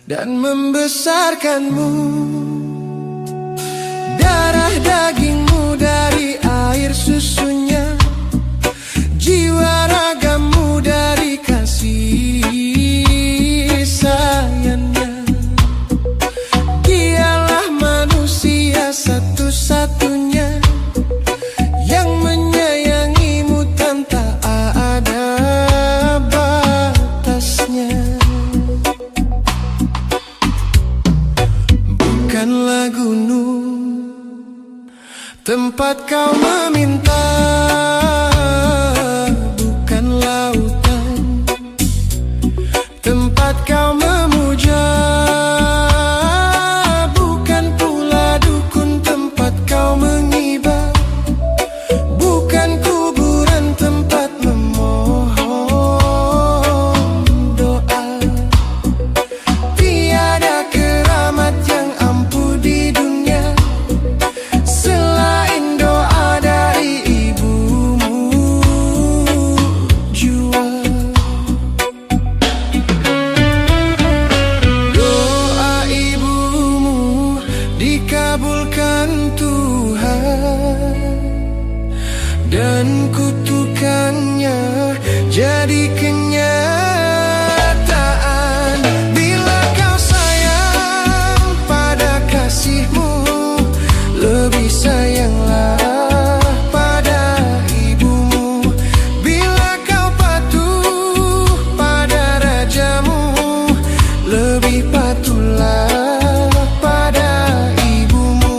dan membesarkanmu. Darah dagingmu dari air susunya, jiwa ragamu dari kasih sayangnya. Dialah manusia satu-satunya yang menyayangimu tanpa ada batasnya. Bukanlah gunung tempat kau meminta, bukan lautan tempat kau memuja, bukan pula dukun tempat kau mengibar, bukan kuburan tempat memohon doa. Tiada keramat yang ampuh di dunia selain doa dari ibumu jua. Doa ibumu dikabulkan Tuhan, dan kutukannya jadi kenyataan. Bila kau sayang pada kasihmu, lebih sayanglah pada ibumu. Bila kau patuh pada rajamu, lebih patuhlah pada ibumu.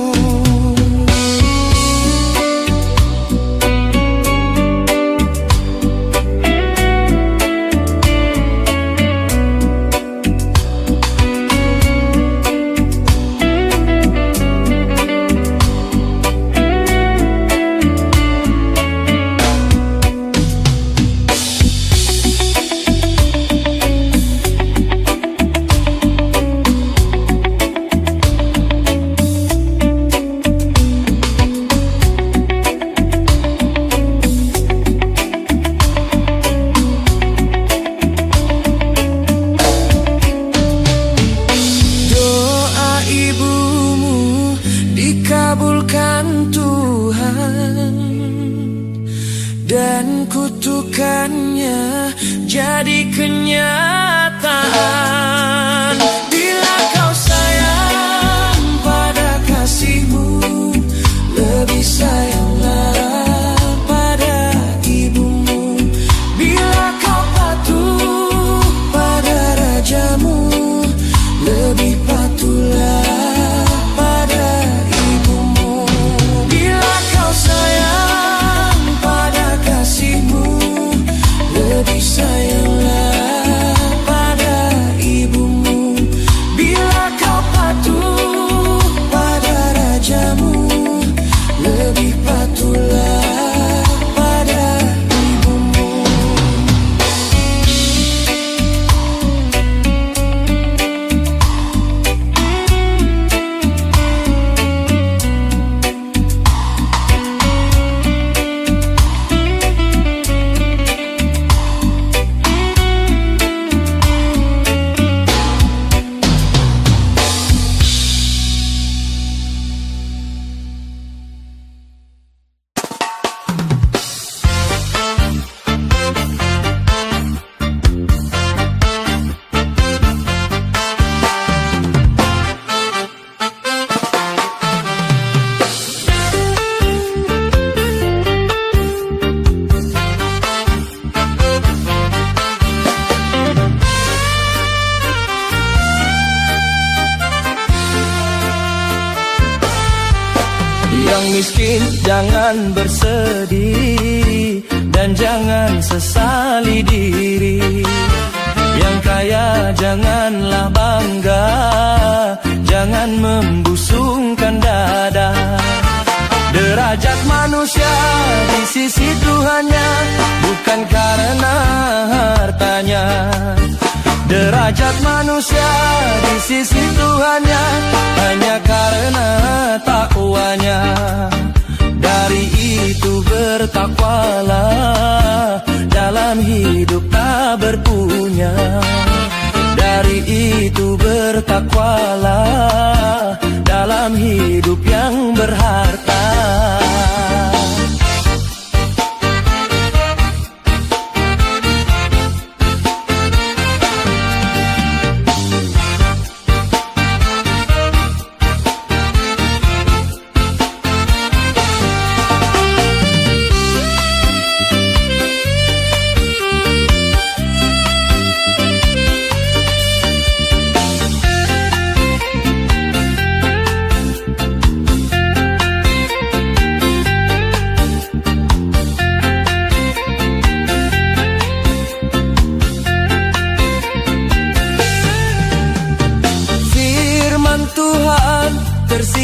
Doa ibumu dikabulkan Tuhan, dan kutukannya jadi kenyataan. Bila kau sayang pada kasihmu, lebih sayanglah pada ibumu. Bila kau patuh pada rajamu, lebih patuhlah pada ibumu. Bila kau sayang pada kasihmu, lebih sayanglah pada ibumu. Bila kau patuh pada rajamu, lebih patuhlah pada ibumu. Yang miskin jangan bersedih, dan jangan sesali diri. Yang kaya janganlah bangga, jangan membusungkan dada. Derajat manusia di sisi Tuhannya bukan karena hartanya. Derajat manusia di sisi Tuhannya hanya karena takwanya. Dari itu bertakwalah dalam hidup tak berpunya. Dari itu bertakwalah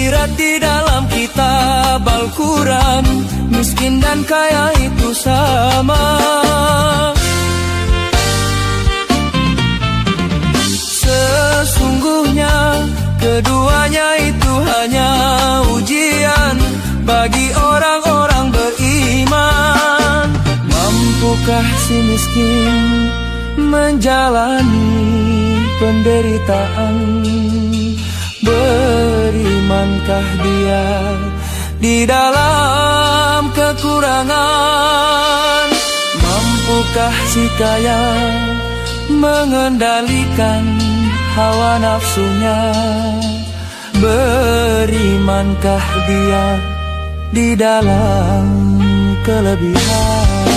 tersirat di dalam kitab Al-Quran, miskin dan kaya itu sama. Sesungguhnya keduanya itu hanya ujian bagi orang-orang beriman. Mampukah si miskin menjalani penderitaan? Berimankah dia di dalam kekurangan? Mampukah si kaya mengendalikan hawa nafsunya? Berimankah dia di dalam kelebihan?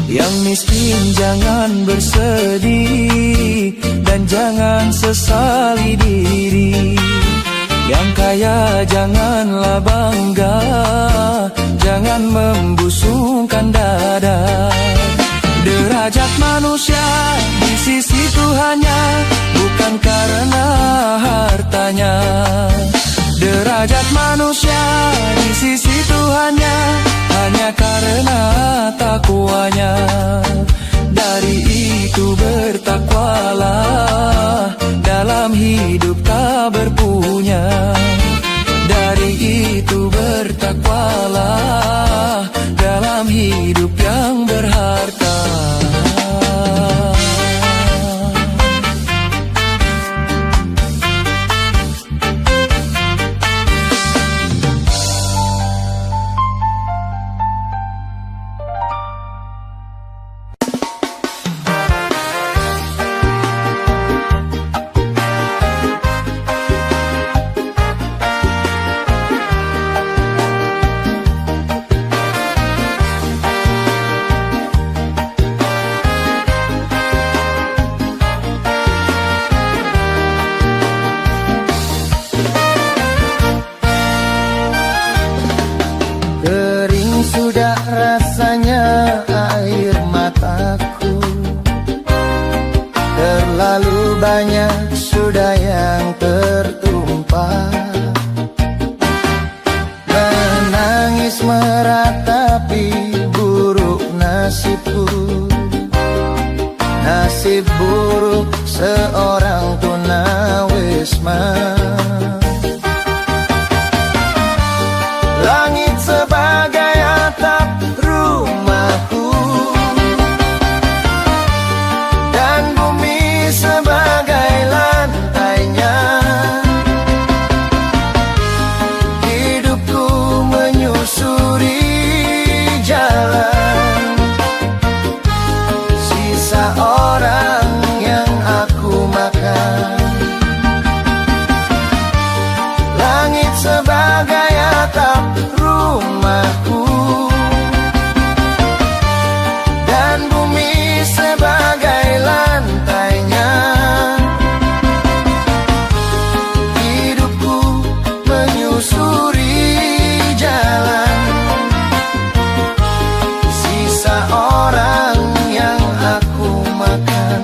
Yang miskin jangan bersedih dan jangan sesali diri. Yang kaya janganlah bangga, jangan membusungkan dada. Derajat manusia di sisi Tuhannya bukan karena hartanya. Derajat manusia di sisi Tuhannya hanya karena takwanya. Dari itu bertakwalah, dalam hidup tak berpunya. Dari itu bertakwalah, dalam hidup yang berharta. Banyak sudah yang tertumpah, menangis meratapi buruk nasibku. Nasib buruk seorang tunawisma. Langit sebagai atap rumahku, dan bumi sebagai lantainya. Hidupku menyusuri jalan sisa orang yang aku makan. Langit sebagai atap rumahku, dan bumi sebagai lantainya. Hidupku menyusuri jalan sisa orang yang aku makan.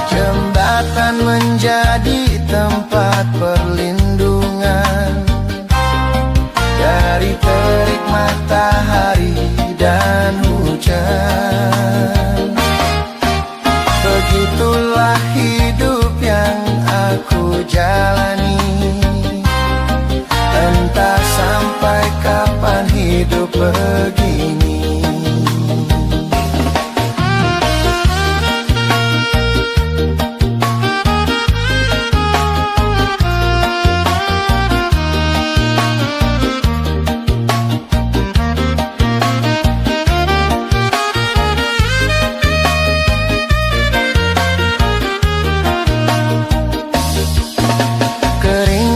Jembatan menjadi tempat perlindungan dari terik matahari dan hujan. Begitulah hidup yang aku jalani. Entah sampai kapan hidup begini.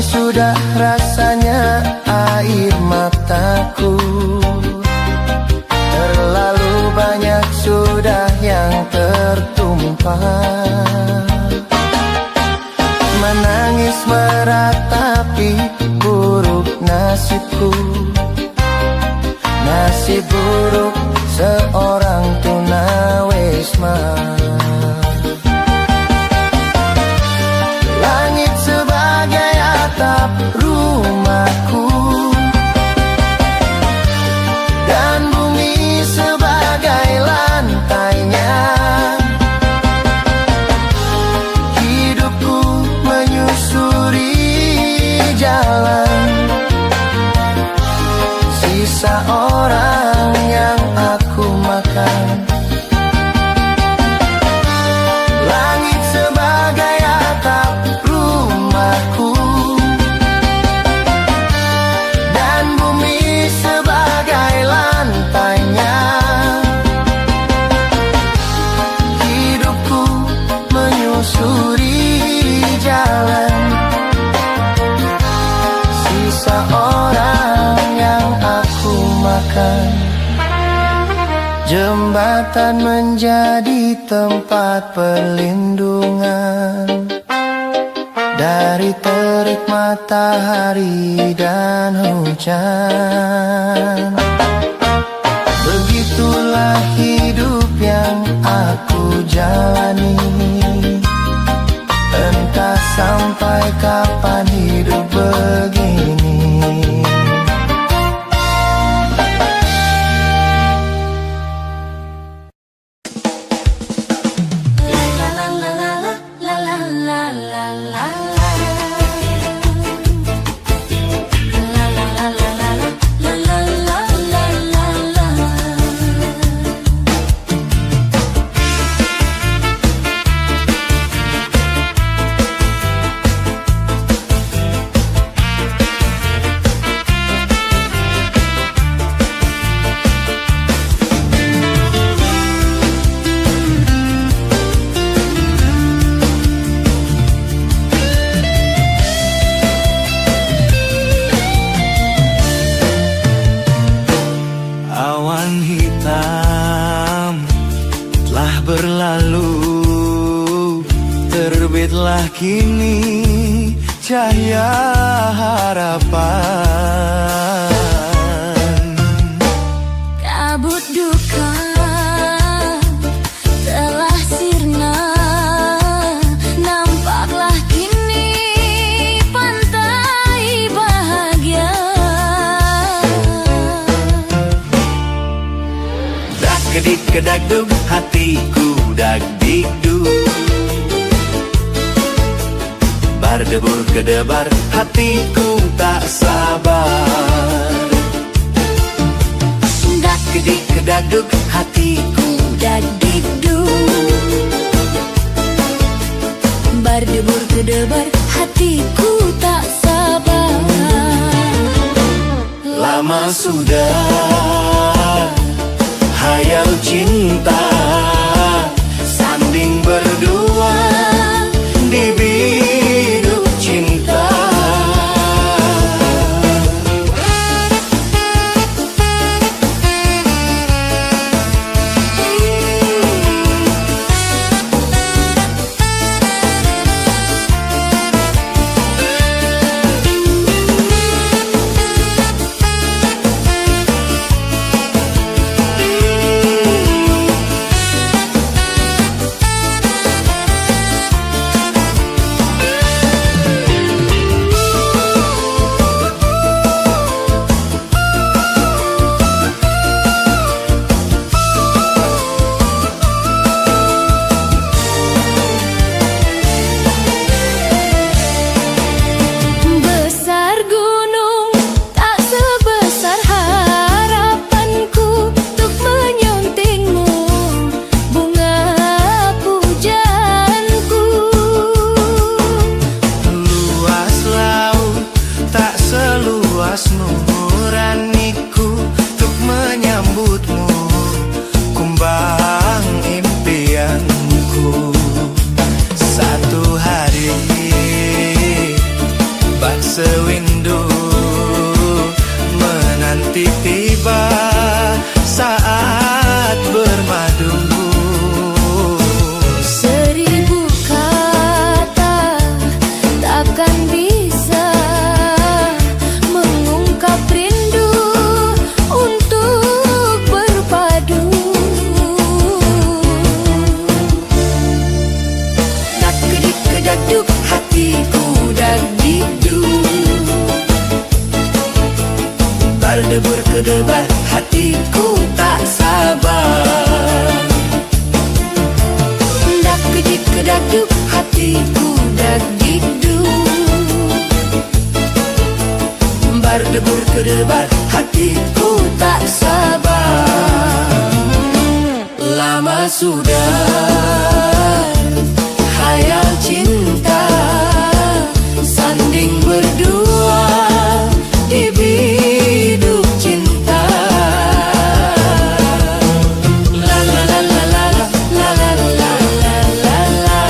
Sudah rasanya air mataku, terlalu banyak sudah yang tertumpah. Menangis meratapi buruk nasibku. Nasib buruk seorang tunawisma. Langit sebagai Jembatan menjadi tempat perlindungan dari terik matahari dan hujan. Begitulah hidup yang aku jalani. Entah sampai kapan hidup begini. Kini cahaya harapan. Kabut duka telah sirna, nampaklah kini pantai bahagia. Dak kedik kedak duk, hatiku dak dikduk. Berdebur kedebar, hatiku tak sabar. Dak kedik kedaduk, hatiku dak dikduk. Berdebur kedebar, hatiku tak sabar. Lama sudah hayal cinta, sanding berdua di biduk cinta. Sewindu menanti tiba saat bermadu. Seribu kata takkan bisa mengungkap rindu untuk berpadu. Dak kedik kedaduk, hatiku dak dikduk. Berdebur kedebar, hatiku tak sabar. Dak kedik kedaduk, hatiku dak dikduk. Berdebur kedebar, hatiku tak sabar. Lama sudah hayal cinta, sanding berdua di biduk cinta. La la la la la la la la la la la la.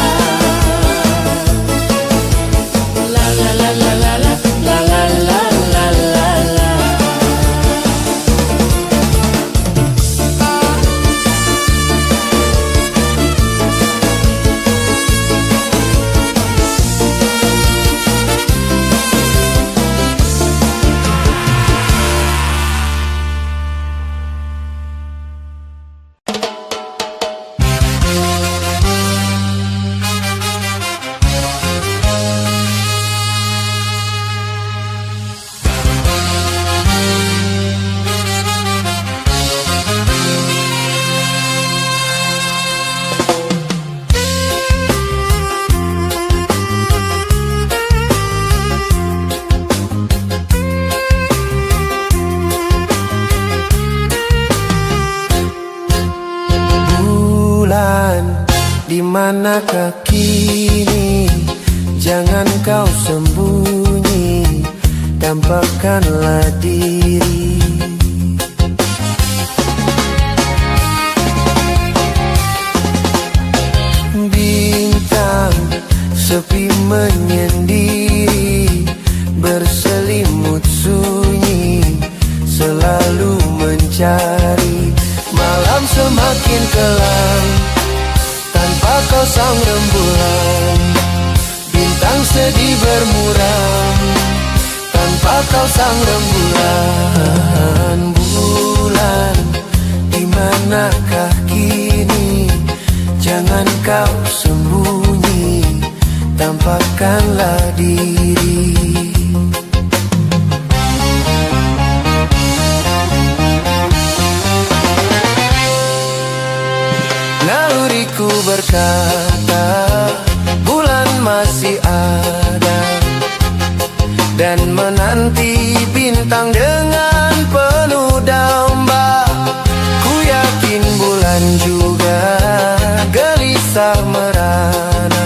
La la la la la la la la la la la. manakah kini? Jangan kau sembunyi, tampakkanlah diri. Bintang sepi menyendiri, berselimut sunyi, selalu mencari. Malam semakin kelam, tanpa kau sang rembulan. Bintang sedih bermuram, tanpa kau sang rembulan. Bulan, di manakah kini? Jangan kau sembunyi, tampakkanlah diri. Naluriku berkata, bulan masih ada, dan menanti bintang dengan penuh damba. Ku yakin bulan juga gelisah merana,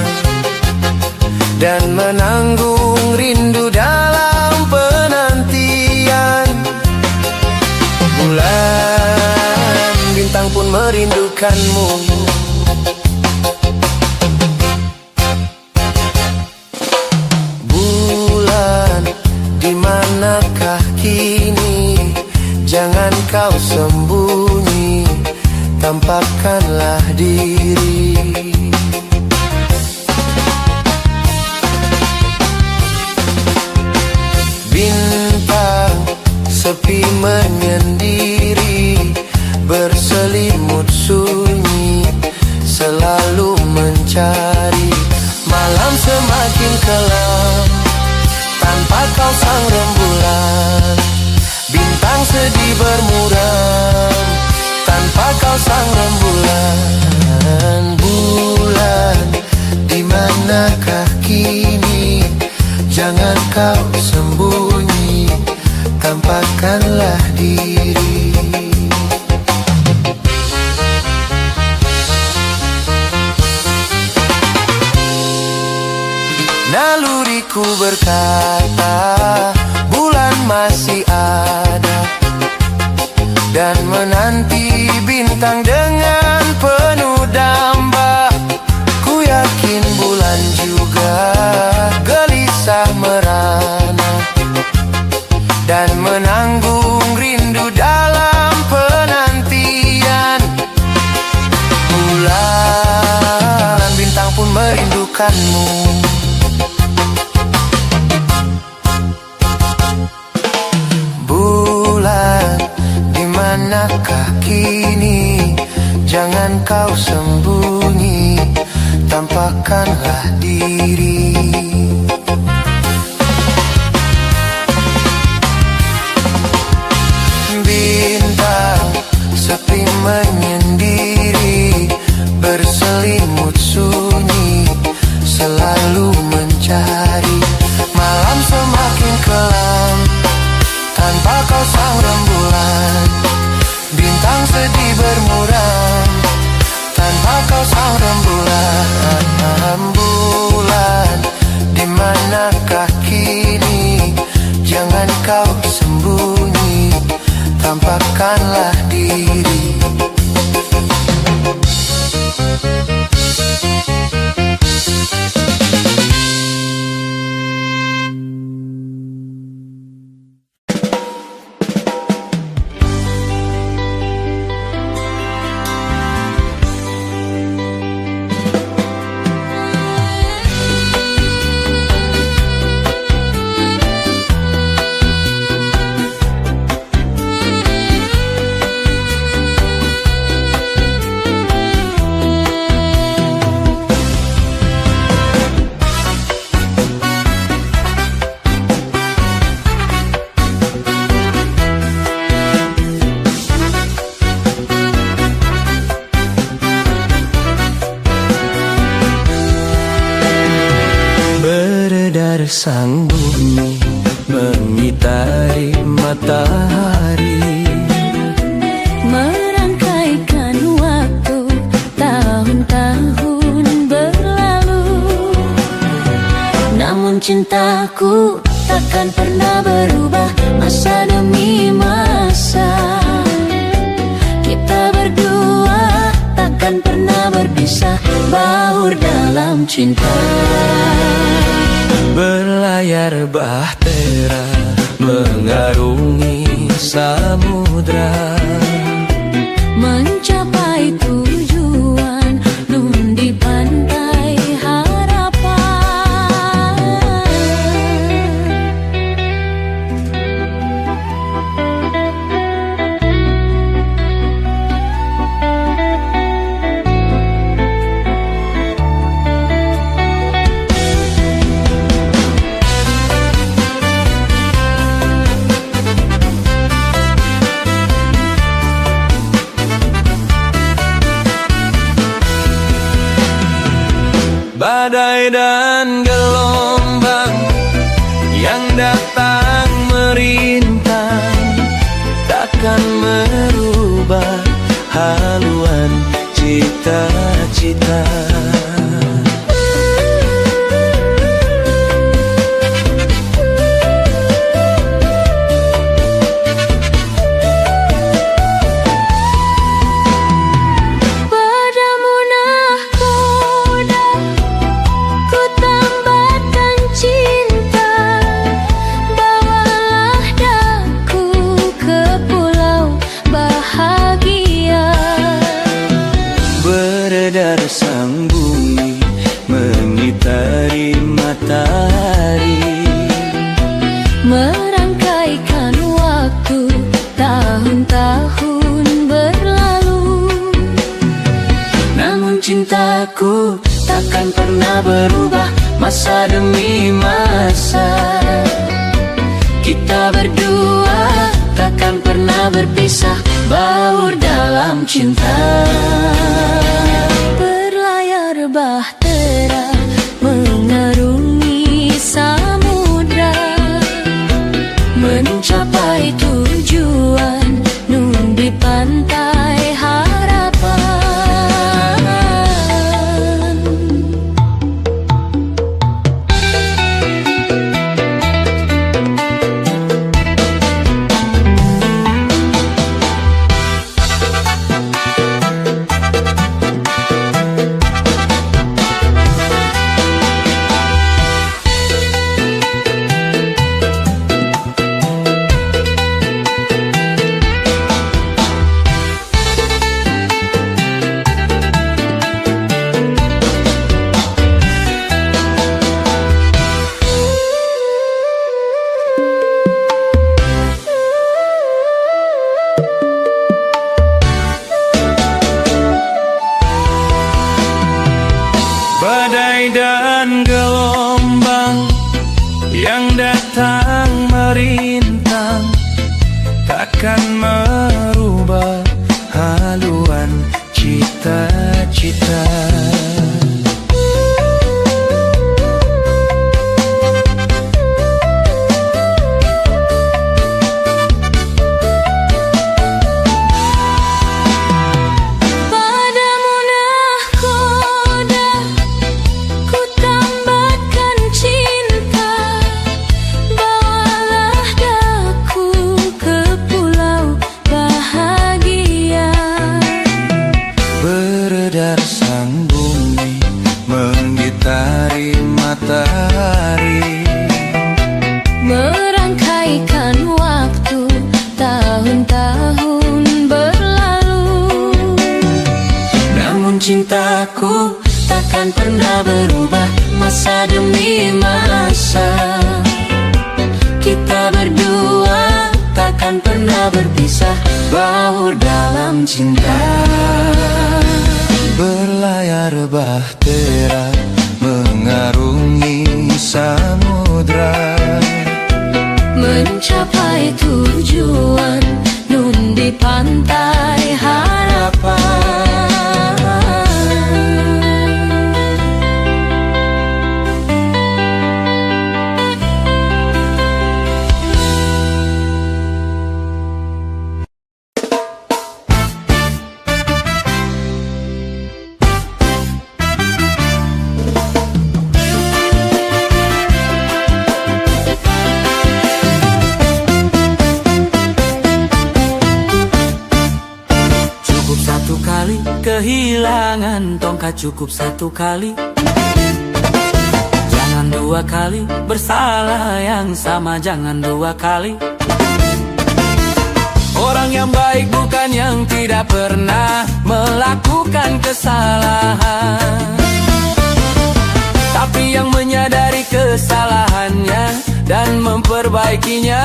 dan menanggung rindu dalam penantian. Bulan, bintang pun merindukanmu. Bulan, di manakah kini? Jangan kau sembunyi, tampakkanlah diri. Bintang sepi menyendiri, berselimut sunyi, selalu mencari. Malam semakin kelam, tanpa kau sang rembulan. Bintang sedih bermuram, tanpa kau sang rembulan. Bulan, di manakah kini? Jangan kau sembunyi, tampakkanlah diri. Naluriku berkata, bulan masih ada, dan menanti bintang dengan penuh damba. Ku yakin bulan juga gelisah merana, dan menanggung rindu dalam penantian. Bulan, bintang pun merindukanmu. Manakah kini? Jangan kau sembunyi, tampakkanlah diri. Bintang sepi menyendiri, berselimut sunyi, selalu mencari. Malam semakin kelam, tanpa kau sang rembulan. Bintang sedih bermuram, tanpa kau sang rembulan. Bulan, di manakah kini? Jangan kau sembunyi, tampakkanlah diri. Sang bumi mengitari matahari, merangkaikan waktu tahun-tahun cintaku takkan pernah berubah masa demi masa. Kita berdua takkan pernah berpisah, baur dalam cinta. Berlayar bahtera mengarungi samudra, mencapai tujuan nun di pantai harapan. badai dan gelombang yang datang merintang takkan merubah haluan cita-cita. Beredar sang bumi mengitari matahari, merangkaikan waktu tahun-tahun berlalu. namun cintaku takkan pernah berubah masa demi masa. Kita berdua takkan pernah berpisah, baur dalam cinta. Berlayar bahtera mengarungi samudra, mencapai tujuan nun di pantai harapan. Badai dan gelombang yang datang merintang takkan merubah haluan cita-cita. Beredar sang bumi mengitari matahari, merangkaikan waktu tahun-tahun berlalu. namun cintaku takkan pernah berubah masa demi masa. Kita berdua takkan pernah berpisah, baur dalam cinta. Berlayar bahtera mengarungi samudra, mencapai tujuan nun di pantai harapan. satu kali kehilangan tongkat, cukup satu kali. Jangan dua kali bersalah yang sama, jangan dua kali. Orang yang baik bukan yang tidak pernah melakukan kesalahan, tapi yang menyadari kesalahannya dan memperbaikinya.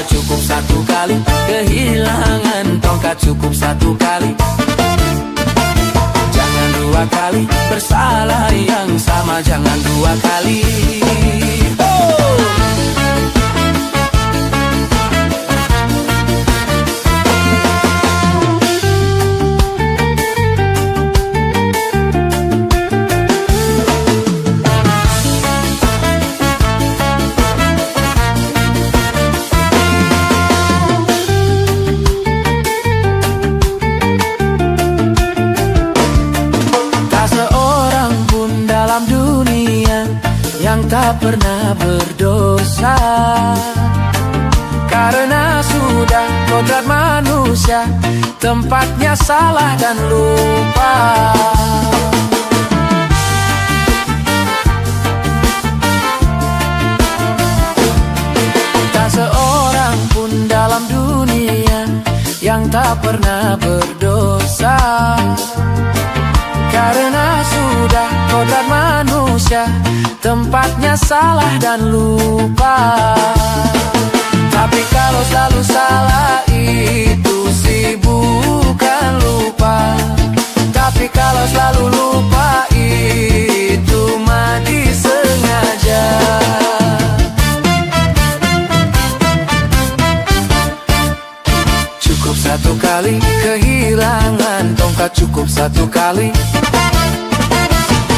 Cukup satu kali kehilangan tongkat, cukup satu kali. Jangan dua kali bersalah yang sama, jangan dua kali. Tak pernah berdosa, karena sudah kodrat manusia, tempatnya salah dan lupa. Tak seorang pun dalam dunia yang tak pernah berdosa, karena sudah kodrat manusia, tempatnya salah dan lupa. Tapi kalau selalu salah itu sih bukan lupa. Tapi kalau selalu lupa itu mah disengaja. Cukup satu kali kehilangan tongkat, cukup satu kali.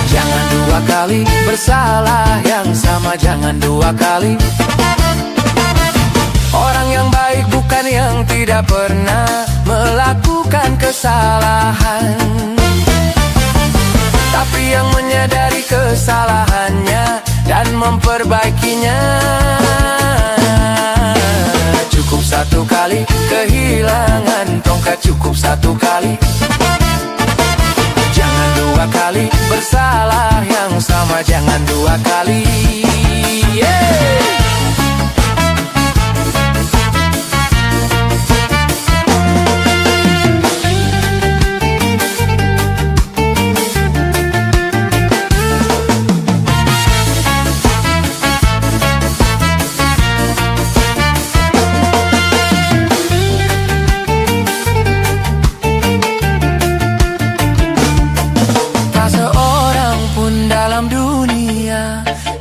Jangan dua kali bersalah yang sama, jangan dua kali. Orang yang baik bukan yang tidak pernah melakukan kesalahan, tapi yang menyadari kesalahannya dan memperbaikinya. Cukup satu kali kehilangan tongkat, cukup satu kali. Jangan dua kali bersalah yang sama, jangan dua kali.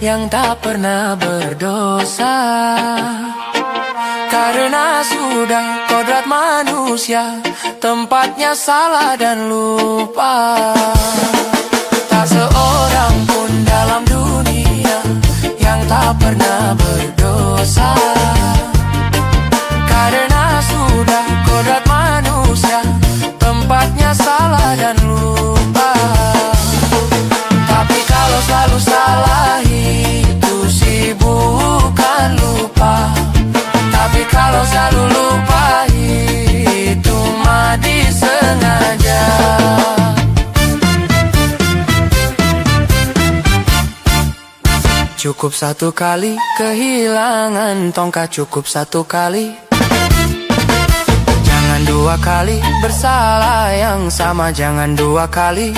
Yang tak pernah berdosa, karena sudah kodrat manusia, tempatnya salah dan lupa. Tak seorang pun dalam dunia yang tak pernah berdosa, karena sudah kodrat manusia, tempatnya salah dan lupa. Tapi kalau selalu salah itu sih bukan lupa. Tapi kalau selalu lupa itu mah disengaja. Cukup satu kali kehilangan tongkat, cukup satu kali. Jangan dua kali bersalah yang sama, jangan dua kali.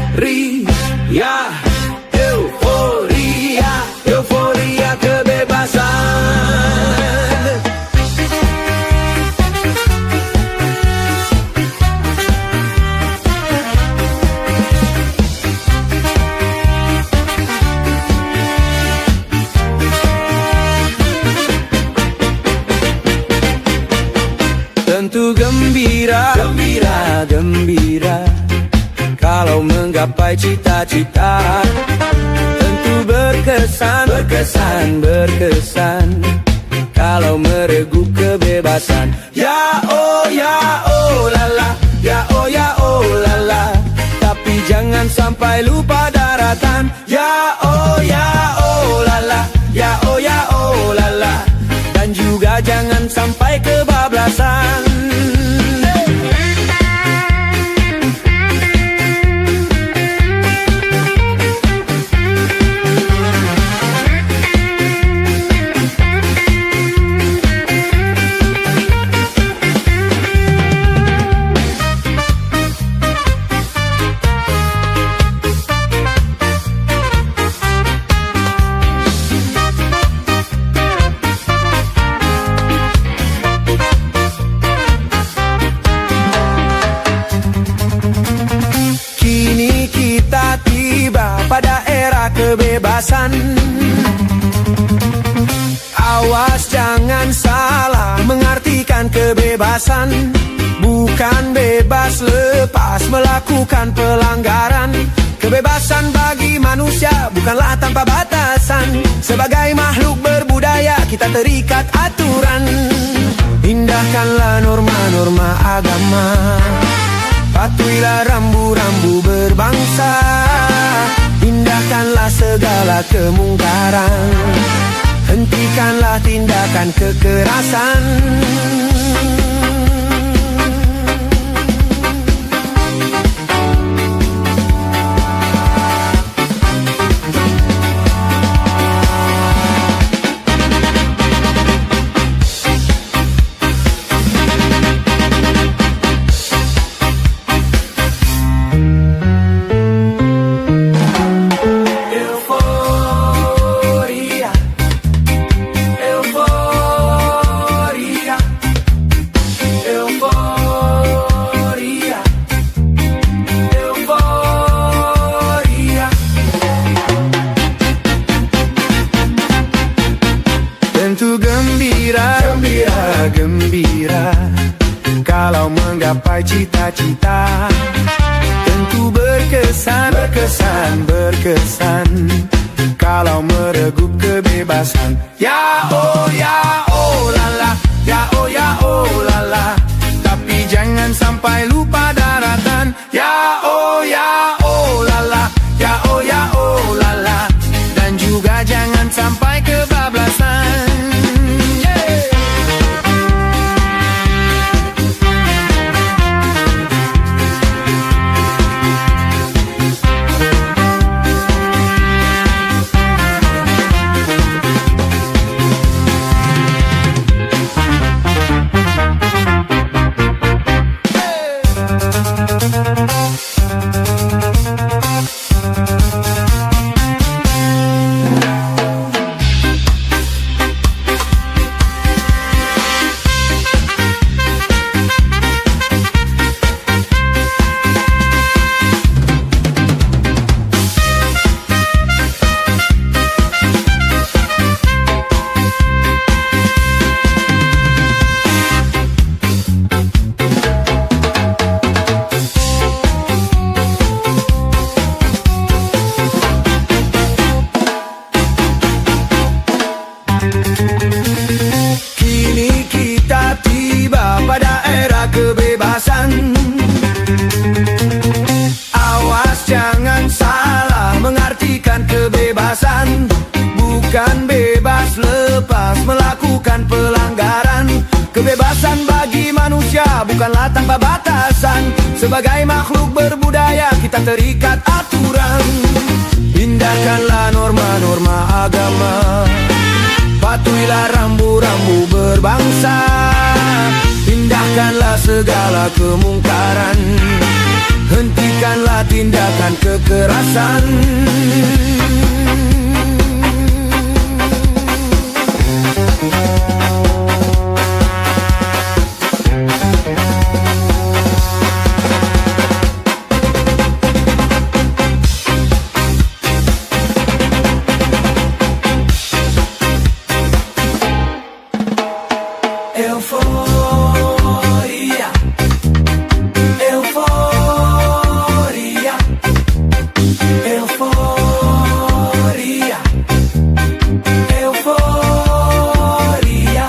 Euforia, euforia kebebasan. Tentu gembira, gembira, gembira kalau menggapai cita-cita. Tentu berkesan, berkesan, berkesan kalau meregu kebebasan. Ya oh lala, ya oh lala. Tapi jangan sampai lupa daratan. Ya oh lala, ya oh lala. Dan juga jangan sampai kebablasan. Pada era kebebasan, awas jangan salah mengartikan kebebasan. Bukan bebas lepas melakukan pelanggaran. Kebebasan bagi manusia bukanlah tanpa batasan. Sebagai makhluk berbudaya kita terikat aturan. Indahkanlah norma-norma agama, patuhilah rambu-rambu berbangsa. Indahkanlah segala kemungkaran, hentikanlah tindakan kekerasan. Gembira kalau menggapai cita-cita. Tentu berkesan kalau meregup kebebasan. Ya oh lala, ya oh lala. Tapi jangan sampai lupa daratan. Ya oh lala, ya oh lala. Dan juga jangan sampai kebablasan. Bukan bebas lepas melakukan pelanggaran. Kebebasan bagi manusia bukanlah tanpa batasan. Sebagai makhluk berbudaya kita terikat aturan. Indahkanlah norma-norma agama, patuhilah rambu-rambu berbangsa. Indahkanlah segala kemungkaran, hentikanlah tindakan kekerasan. Euforia, euforia, euforia, euforia.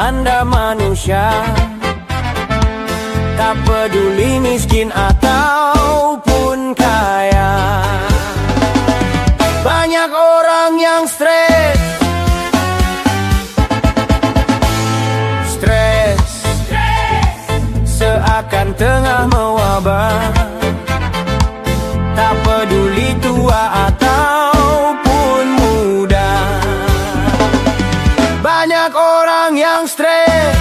melanda manusia. Tak peduli miskin ataupun kaya, banyak orang yang stres. Seakan tengah mewabah. Tak peduli tua ataupun muda, banyak orang yang stres.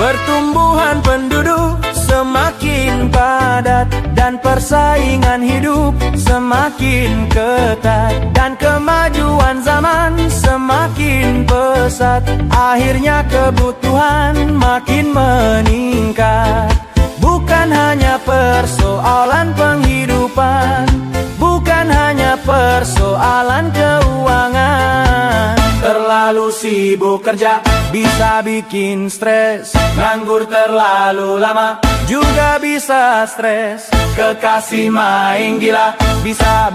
Pertumbuhan penduduk semakin padat dan persaingan hidup semakin ketat, dan kemajuan zaman semakin pesat. Akhirnya kebutuhan makin meningkat. Bukan hanya persoalan penghidupan, bukan hanya persoalan keuangan. Terlalu sibuk kerja bisa bikin stres. Nganggur terlalu lama juga bisa stres. Kekasih main gila bisa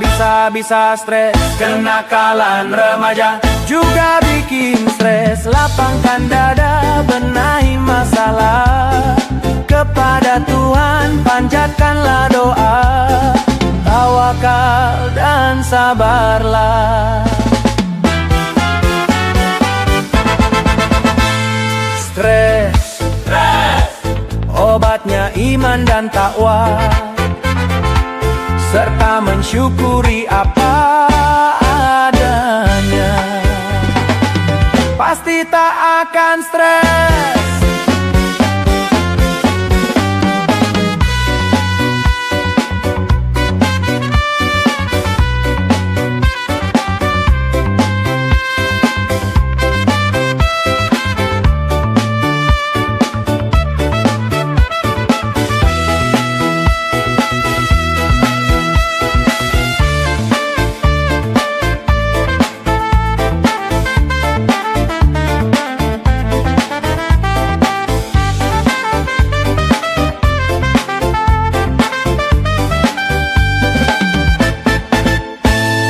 stres. Kenakalan remaja juga bikin stres. Lapangkan dada, benahi masalah. Kepada Tuhan panjatkanlah doa. Tawakal dan sabarlah. Stres, obatnya iman dan takwa, serta mensyukuri apa adanya. Pasti tak akan stres.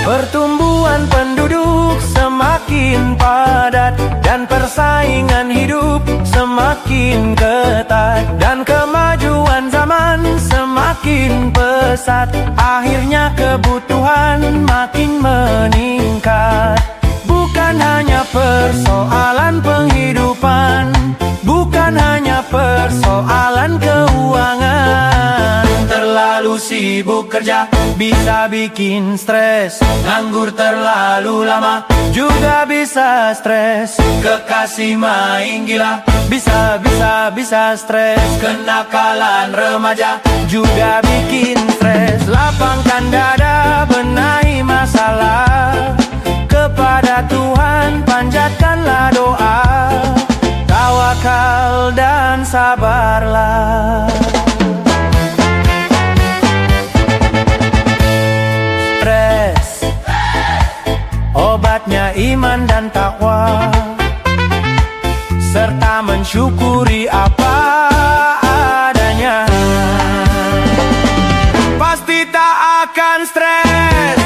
Pertumbuhan penduduk semakin padat dan persaingan hidup semakin ketat, dan kemajuan zaman semakin pesat. Akhirnya kebutuhan makin meningkat. Bukan hanya persoalan penghidupan, bukan hanya persoalan keuangan. Terlalu sibuk kerja bisa bikin stres. Nganggur terlalu lama juga bisa stres. Kekasih main gila bisa stres. Kenakalan remaja juga bikin stres. Lapangkan dada, benahi masalah. Kepada Tuhan panjatkanlah doa. Tawakal dan sabarlah. Stres, obatnya iman dan takwa, serta mensyukuri apa adanya. Pasti tak akan stres.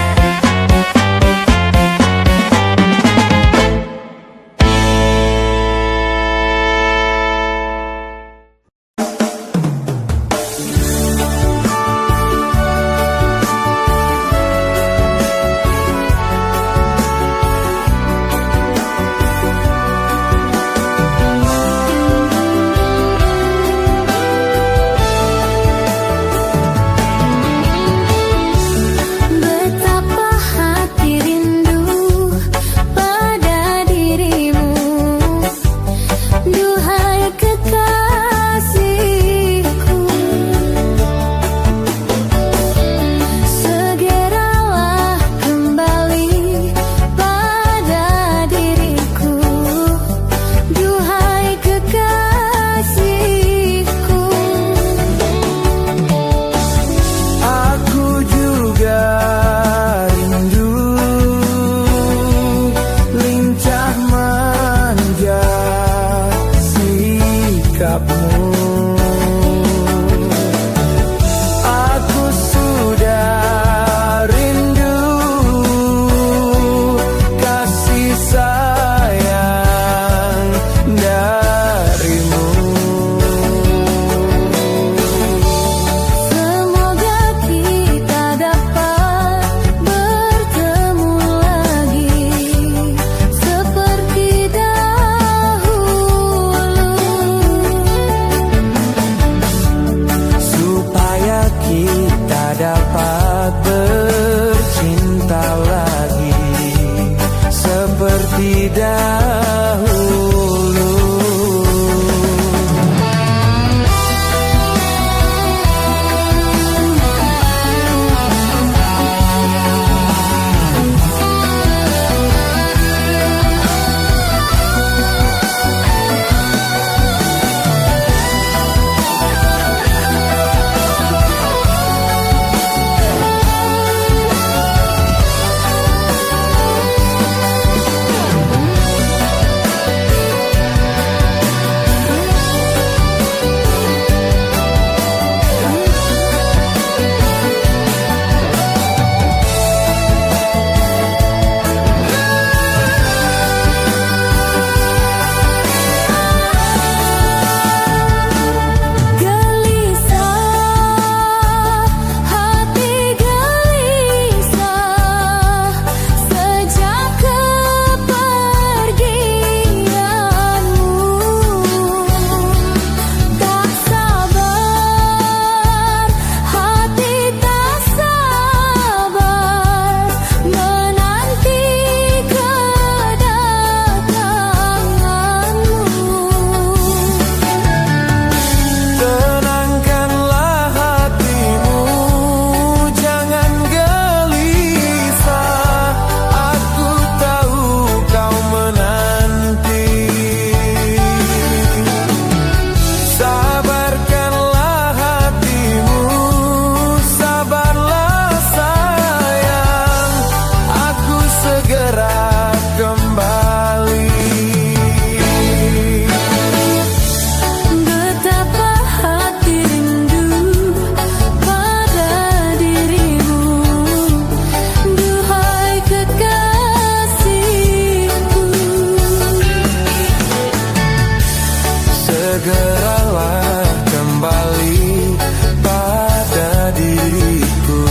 Segeralah kembali pada diriku,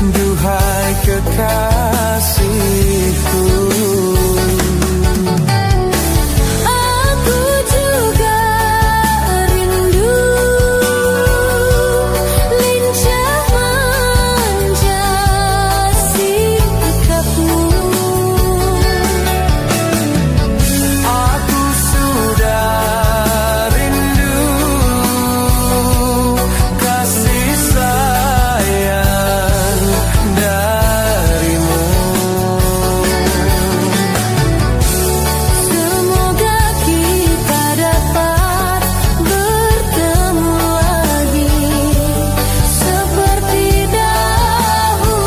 duhai kekasihku. Aku juga rindu lincah manja sikapmu. Aku sudah rindu kasih sayang darimu. Semoga kita dapat bertemu lagi seperti dahulu,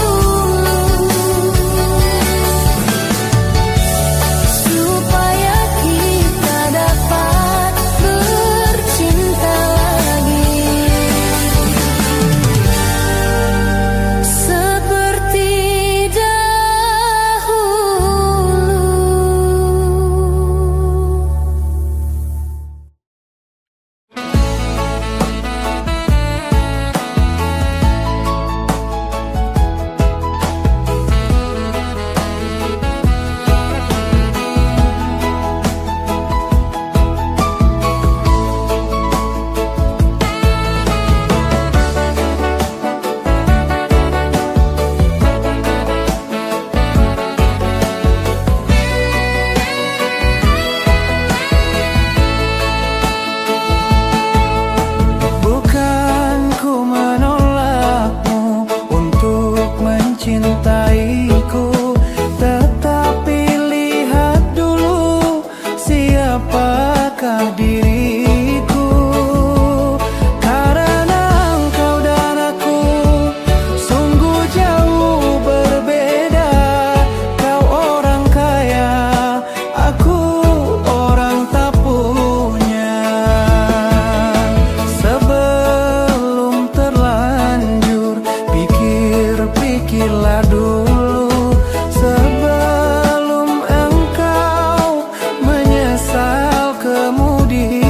supaya kita dapat bercinta lagi seperti dahulu. Bukan ku menolakmu untuk mencintaiku, tetapi lihat dulu siapakah diriku. Karena engkau dan aku sungguh jauh berbeda. Kau orang kaya, aku orang tak punya. Sebelum terlanjur, pikir-pikirlah dulu sebelum engkau menyesal kemudian.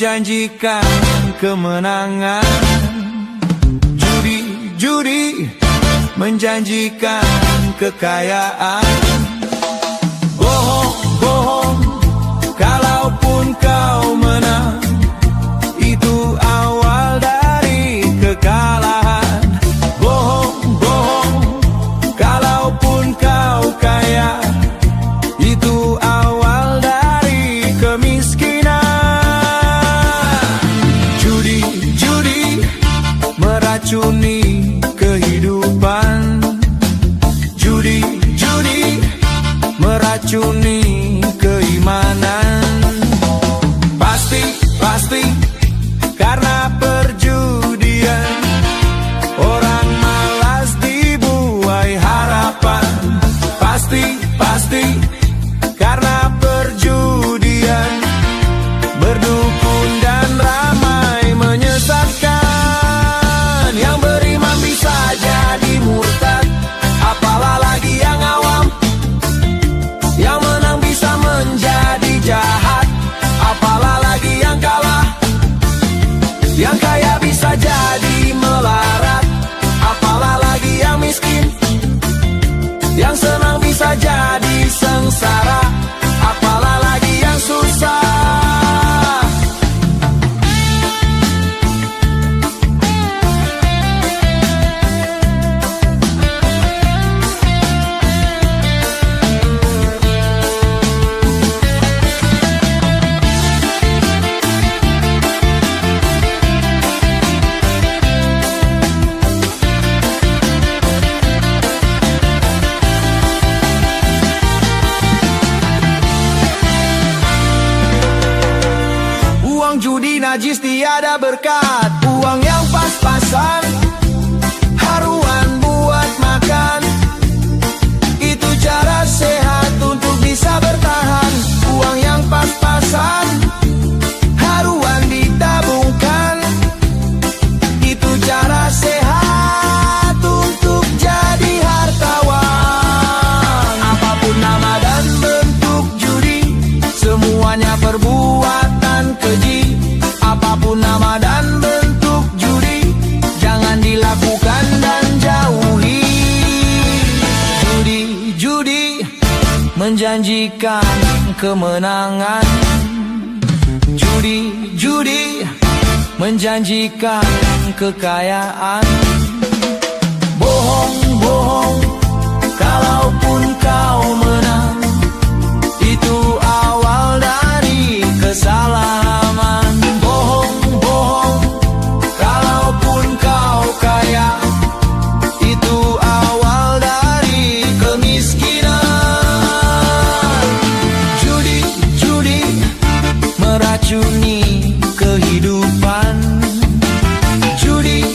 menjanjikan kemenangan. Judi menjanjikan kekayaan. Bohong, kalaupun kau menang, itu awal dari kekalahan. Bohong, kalaupun kau kaya, itu awal dari kemiskinan. Judi meracuni kehidupan. Judi meracuni keimanan. Pasti karena perjudian, orang malas dibuai harapan. Pasti karena perjudian, berdukun dan ramai menyesatkan. Yang beriman bisa jadi murtad, apalah lagi yang awam. Yang menang bisa menjadi jahat, apalah lagi yang kalah. Yang kaya bisa jadi melarat, apalah lagi yang miskin. Yang senang bisa jadi sengsara, apalah lagi yang susah. Judi najis tiada berkat, uang yang pas-pasan, haruan buat makan. Itu cara sehat untuk bisa bertahan. Uang yang pas-pasan, haruan ditabungkan. Itu cara sehat untuk jadi hartawan. Apapun nama dan bentuk judi, semuanya perbuatan keji. Apapun nama dan bentuk judi, jangan dilakukan dan jauhi. Judi menjanjikan kemenangan. Judi menjanjikan kekayaan. Bohong, kalaupun kau menang, itu awal dari kesalahan. Kalaupun kau kaya, itu awal dari kemiskinan. Judi meracuni kehidupan. Judi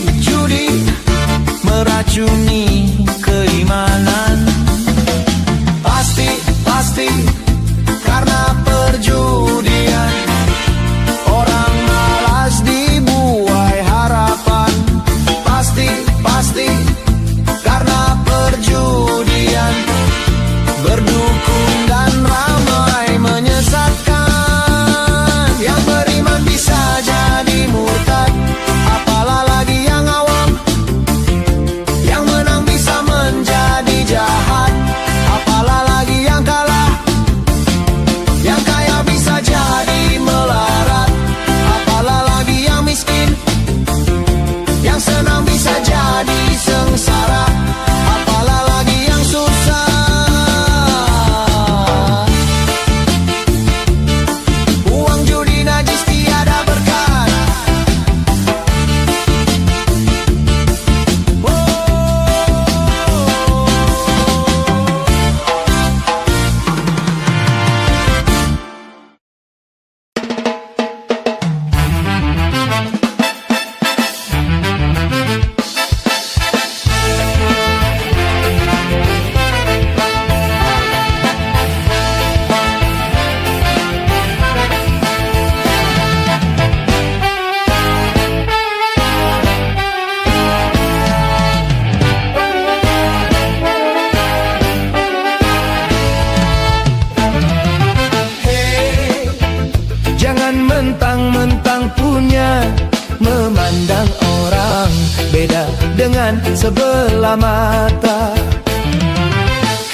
dengan sebelah mata.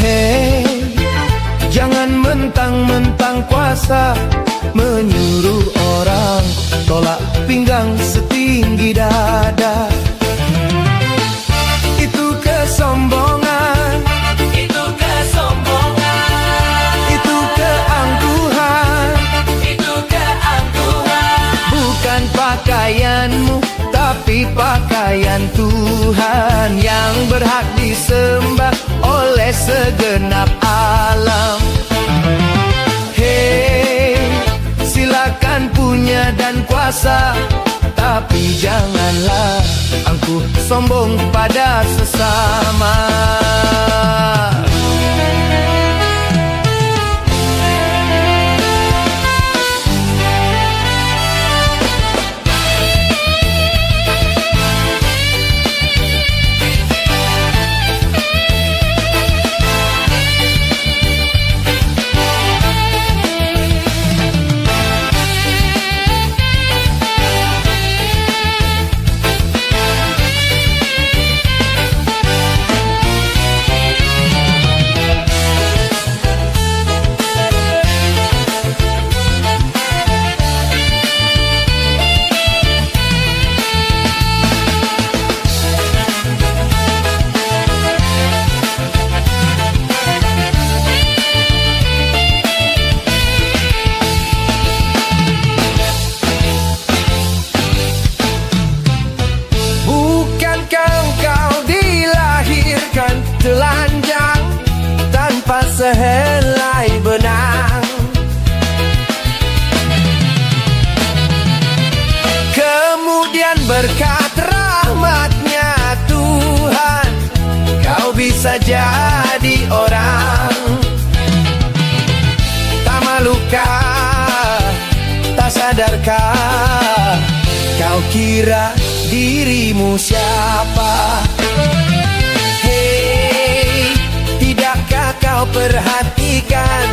Hei, jangan mentang-mentang kuasa menyuruh orang tolak pinggang setinggi dada. Itu kesombongan, Itu kesombongan, itu keangkuhan. itu keangkuhan. Bukan pakaianmu, tapi pakaian Tuhan yang berhak disembah oleh segenap alam. Hei, silakan punya dan kuasa, tapi janganlah angkuh sombong pada sesama. Telanjang tanpa sehelai benang, kemudian berkat rahmatnya Tuhan kau bisa jadi orang. Tak malukah, tak sadarkah kau kira dirimu siapa? Kau perhatikan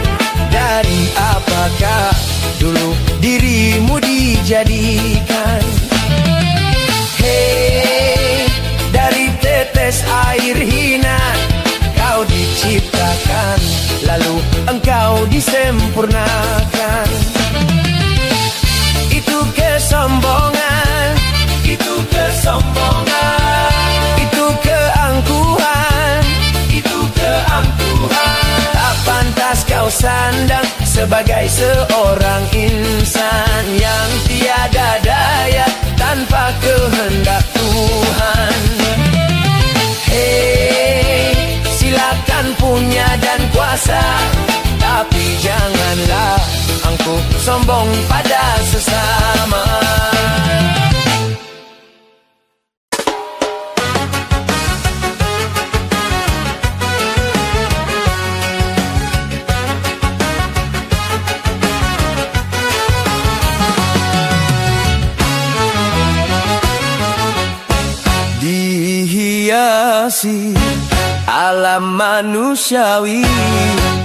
dari apakah dulu dirimu dijadikan. Hei, dari tetes air hina kau diciptakan, lalu engkau disempurnakan. Itu kesombongan, Itu kesombongan, itu keangkuhan, itu keangkuhan. tak pantas kau sandang sebagai seorang insan yang tiada daya tanpa kehendak Tuhan. Hei, silakan punya dan kuasa, tapi janganlah angkuh sombong pada sesama. Dihiasi alam manusiawi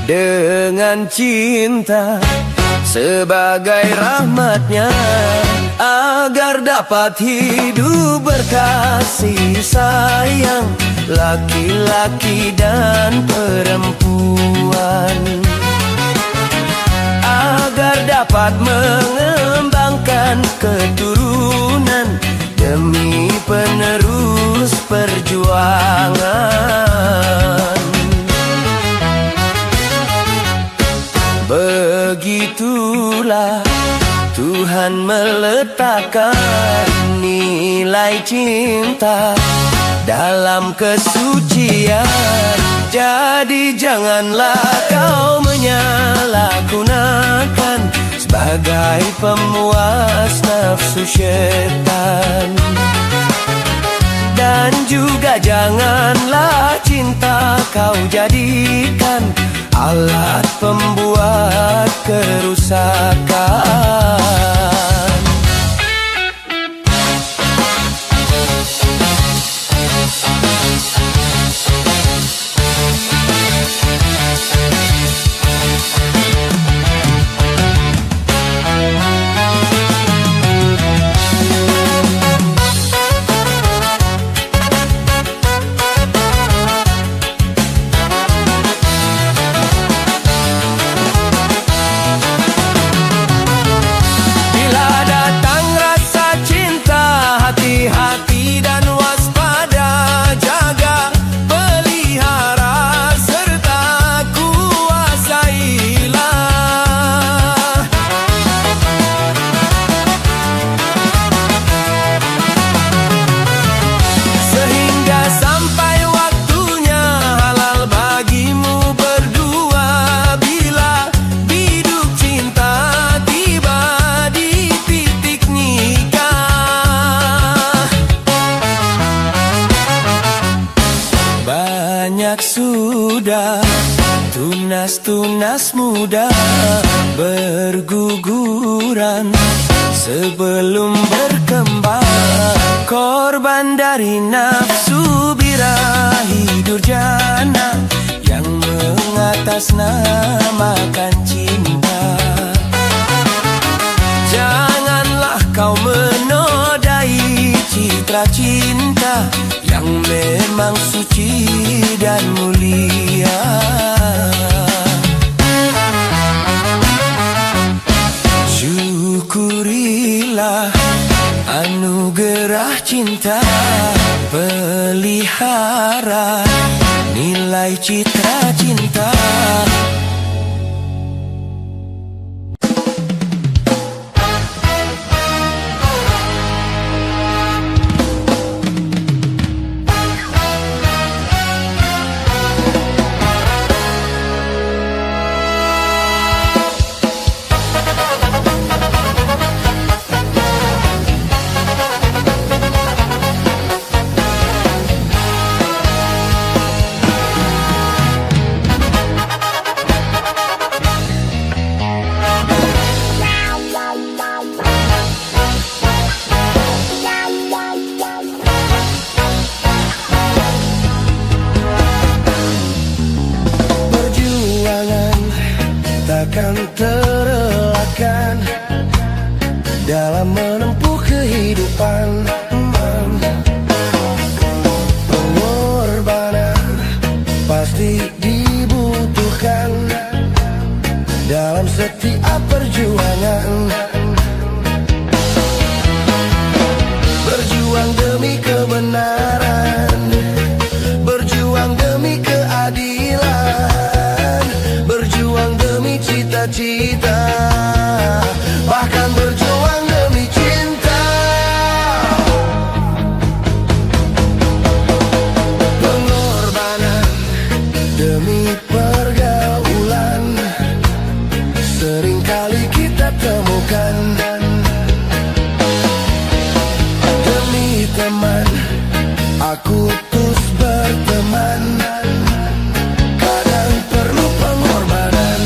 dengan cinta sebagai rahmatnya, agar dapat hidup berkasih sayang laki-laki dan perempuan, agar dapat mengembangkan keturunan demi penerus perjuangan. Begitulah Tuhan meletakkan nilai cinta dalam kesucian. Jadi janganlah kau menyalahgunakan sebagai pemuas nafsu syaitan. Dan juga janganlah cinta kau jadikan alat pembuat kerusakan. banyak sudah tunas-tunas muda berguguran sebelum berkembang. Korban dari nafsu birahi durjana yang mengatasnamakan cinta. Janganlah kau menodai citra cinta yang memang suci dan mulia. Syukurilah anugerah cinta, pelihara nilai citra cinta. Takkan terelakkan dalam menempuh kehidupan. Pengorbanan pasti dibutuhkan dalam setiap perjuangan. Berjuang demi kebenaran, berjuang demi keadilan, berjuang demi cita-cita, bahkan berjuang demi cinta. Pengorbanan demi pergaulan seringkali kita temukan. Demi teman aku terus berteman, kadang perlu pengorbanan.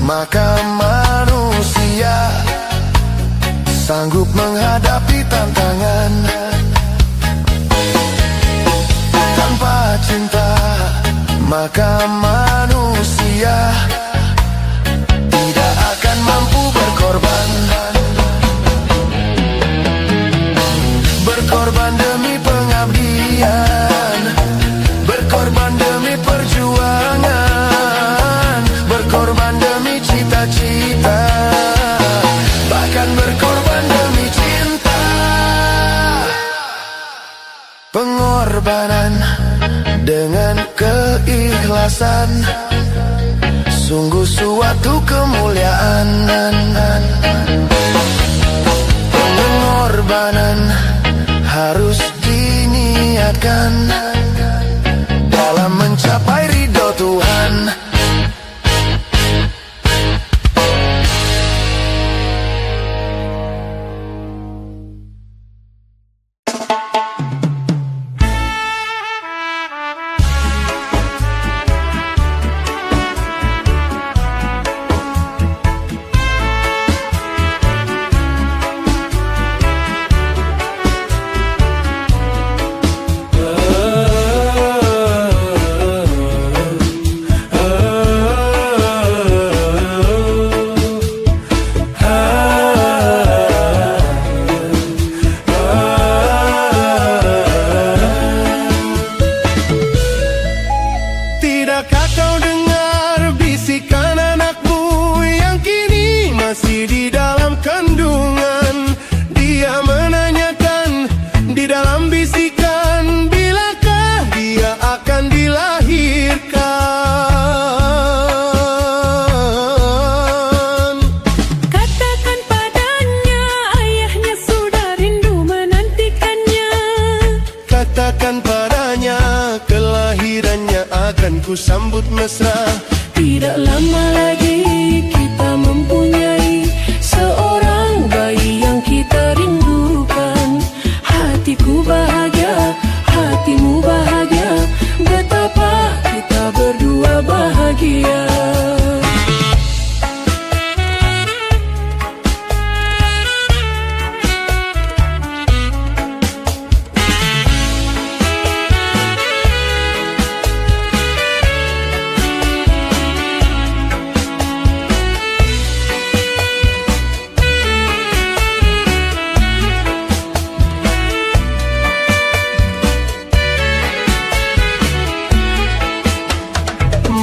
Maka manusia sanggup menghadapi tantangan. Tanpa cinta, maka manusia tidak akan mampu berkorban. Berkorban demi pengabdian, berkorban demi perjuangan, berkorban demi cita-cita, bahkan berkorban demi cinta. Pengorbanan dengan keikhlasan sungguh suatu kemuliaan. Pengorbanan harus diniatkan niatkan dalam mencapai ridho Tuhan. Sambut mesra. Tidak lama lagi kita mempunyai seorang bayi yang kita rindukan. Hatiku bahagia, hatimu bahagia, betapa kita berdua bahagia.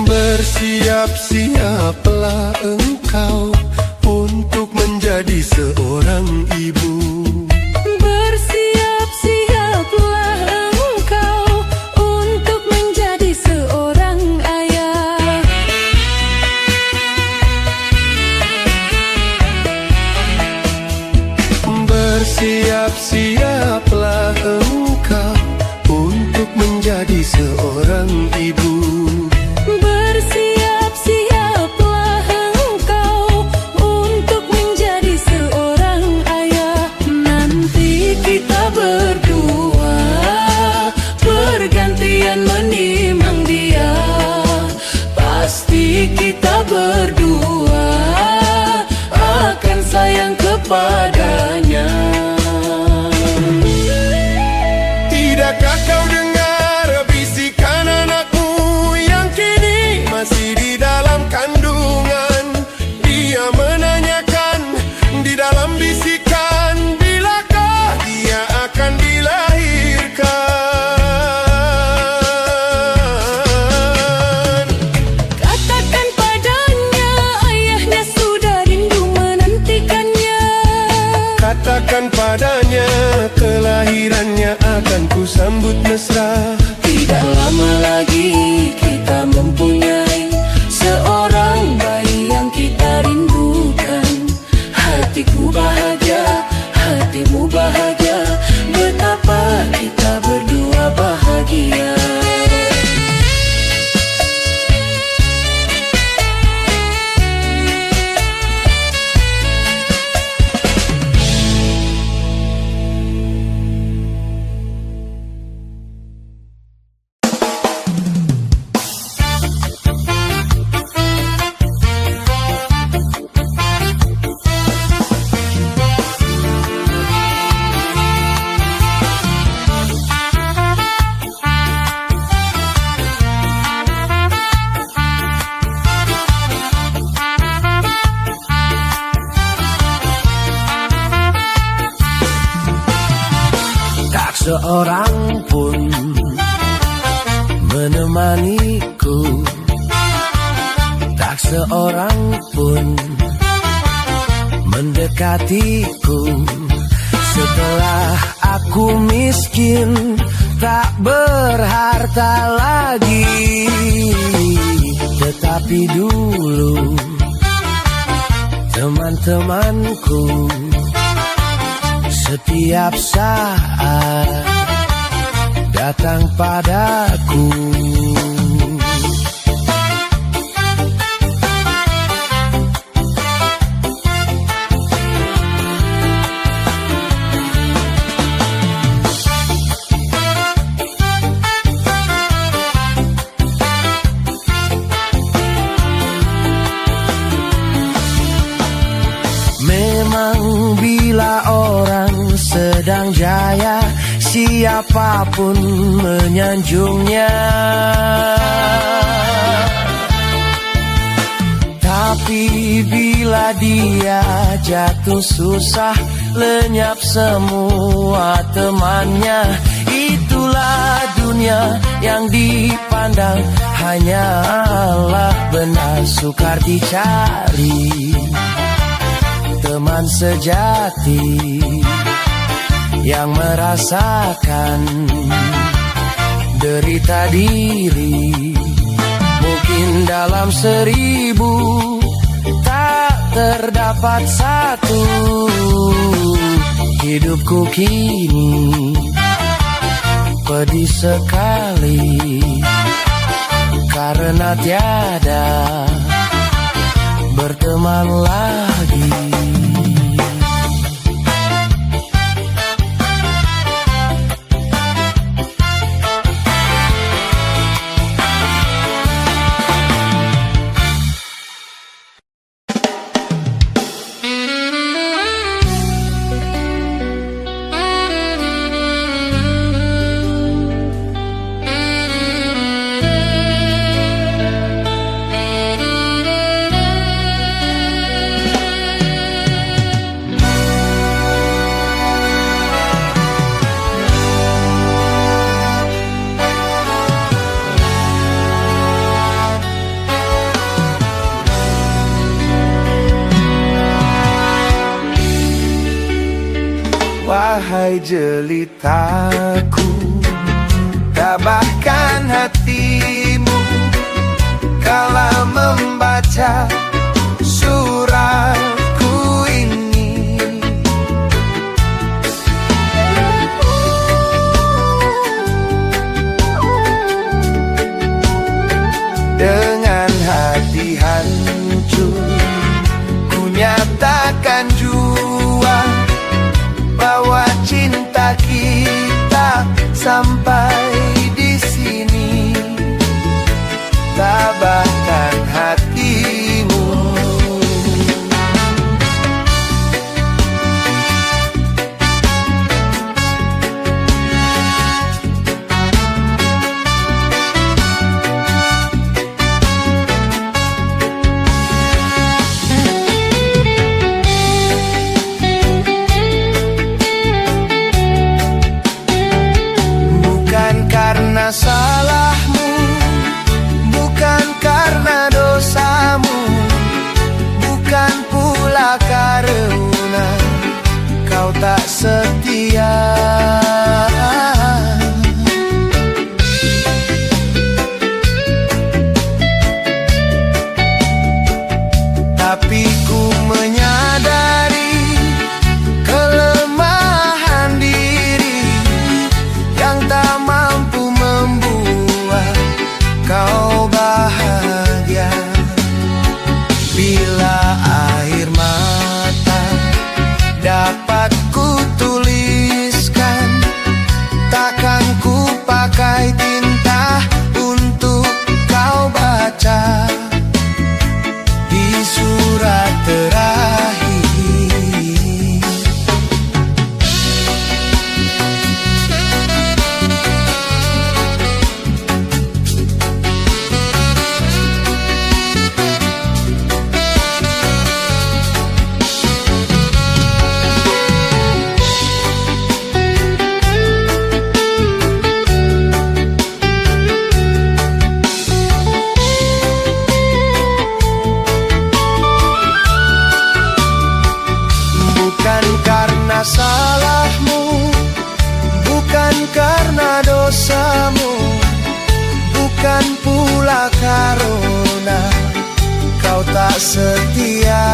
Bersiap-siaplah engkau untuk menjadi seorang ibu. Bersiap-siaplah engkau untuk menjadi seorang ayah. Bersiap-siaplah engkau untuk menjadi seorang ibu. Bersiap-siaplah engkau untuk menjadi seorang ayah. Nanti kita berdua bergantian menimang dia. Pasti kita berdua akan sayang kepadanya. Tidakkah kau dengar bisikan anakmu yang kini masih di dalam kandungan? Dia menanyakan di dalam bisikan, bilakah dia akan dilahirkan? Katakan padanya ayahnya sudah rindu menantikannya. Katakan padanya kelahirannya akan kusambut mesra. Tidak lama lagi kita mempunyai seorang bayi yang kita rindukan. Hatiku bahagia, hatimu bahagia, betapa kita berdua bahagia. Seorang pun menemaniku, tak seorang pun mendekatiku. Setelah aku miskin, tak berharta lagi, tetapi dulu teman-temanku setiap saat datang padaku. Memang bila orang sedang jaya, siapapun menyanjungnya. Tapi bila dia jatuh susah, lenyap semua temannya. Itulah dunia yang dipandang hanyalah benar sukar dicari. Teman sejati yang merasakan derita diri. Mungkin dalam 1000 tak terdapat satu. Hidupku kini pedih sekali karena tiada berteman lagi. Wahai jelitaku, tabahkan hatimu kala membaca suratku ini. Dengan hati hancur ku nyatakan jua bahwa cinta kita sampai di sini. Tabahkan hatimu. Karena salahmu, bukan karena dosamu, bukan pula karena kau tak setia. Tapi ku menyadari kelemahan diri yang tak mampu membuat kau bahagia. Bila air mata dapat ku tuliskan, takkan ku pakai tinta untuk kau baca di surat terakhir. Bukan karena salahmu, bukan karena dosamu, bukan pula karena kau tak setia.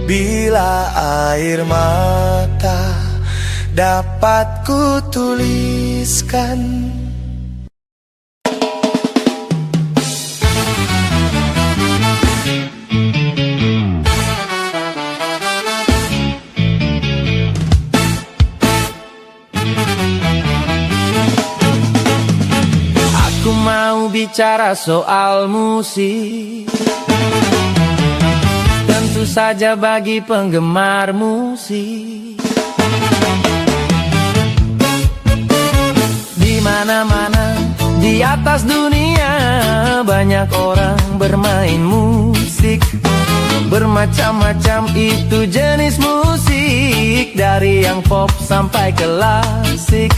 Bila air mata dapat ku tuliskan. Aku mau bicara soal musik, tentu saja bagi penggemar musik. Di mana-mana di atas dunia banyak orang bermain musik. Bermacam-macam itu jenis musik, dari yang pop sampai klasik.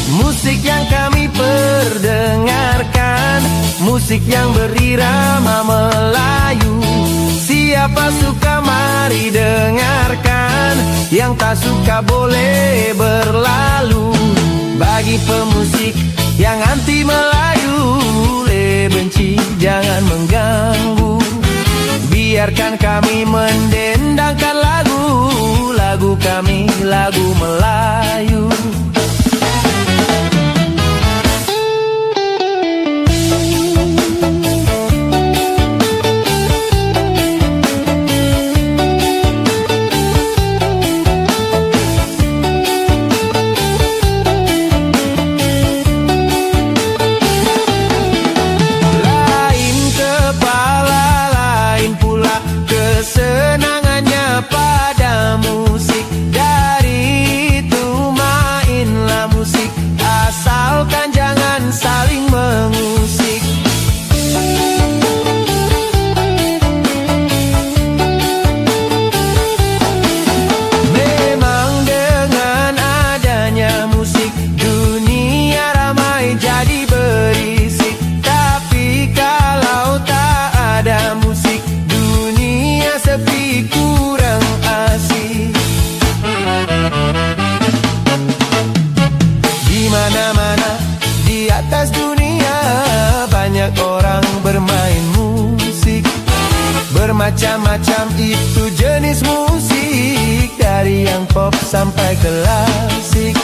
Musik yang kami perdengarkan, musik yang berirama Melayu. Siapa suka mari dengarkan, yang tak suka boleh berlalu. Bagi pemusik yang anti Melayu, benci jangan mengganggu. Biarkan kami mendendangkan lagu kami, lagu Melayu. Macam-macam itu jenis musik, dari yang pop sampai klasik.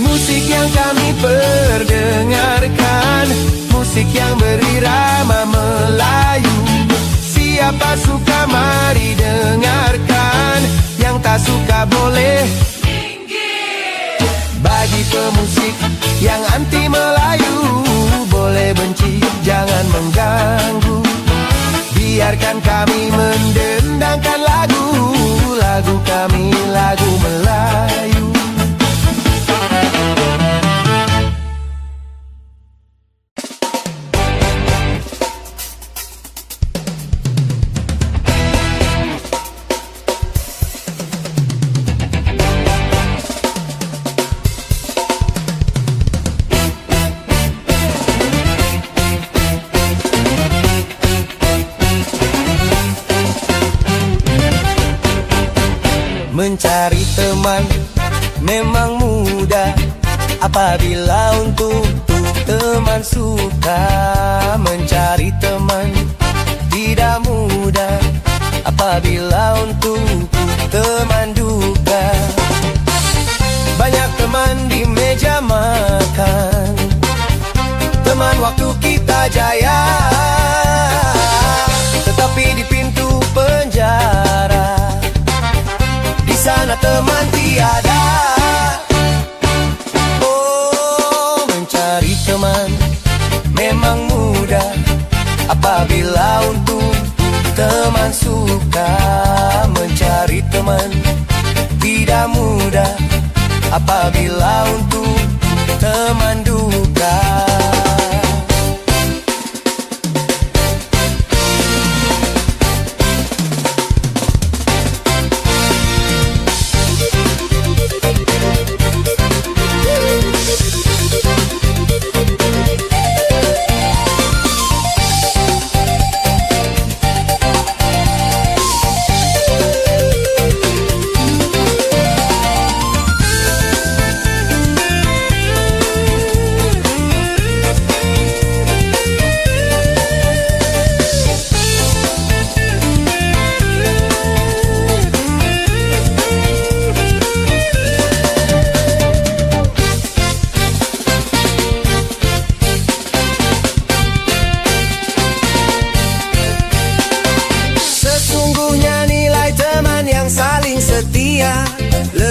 Musik yang kami perdengarkan, musik yang berirama Melayu. Siapa suka mari dengarkan, yang tak suka boleh minggir. Bagi pemusik yang anti Melayu, boleh benci jangan mengganggu. Biarkan kami mendendangkan lagu kami, lagu Melayu. Mencari teman memang mudah apabila untuk teman suka. Mencari teman tidak mudah apabila untuk teman duka. Banyak teman di meja makan, teman waktu kita jaya, tetapi di pintu penjara sana teman tiada. Oh, mencari teman memang mudah apabila untuk teman suka. Mencari teman tidak mudah apabila untuk teman duka.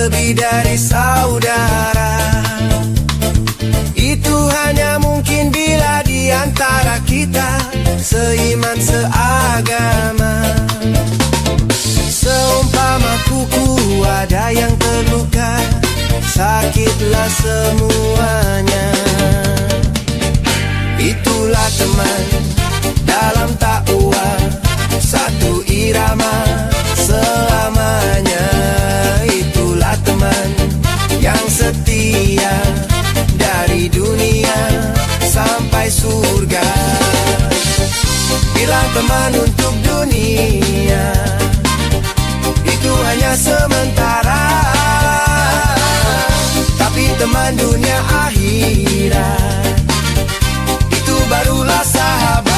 lebih dari saudara. Itu hanya mungkin bila di antara kita seiman seagama. Seumpama kuku ada yang terluka, sakitlah semuanya. Itulah teman dalam takwa, satu irama selamanya. Itulah teman yang setia dari dunia sampai surga. Bilang teman untuk dunia itu hanya sementara, tapi teman dunia akhirat itu barulah sahabat.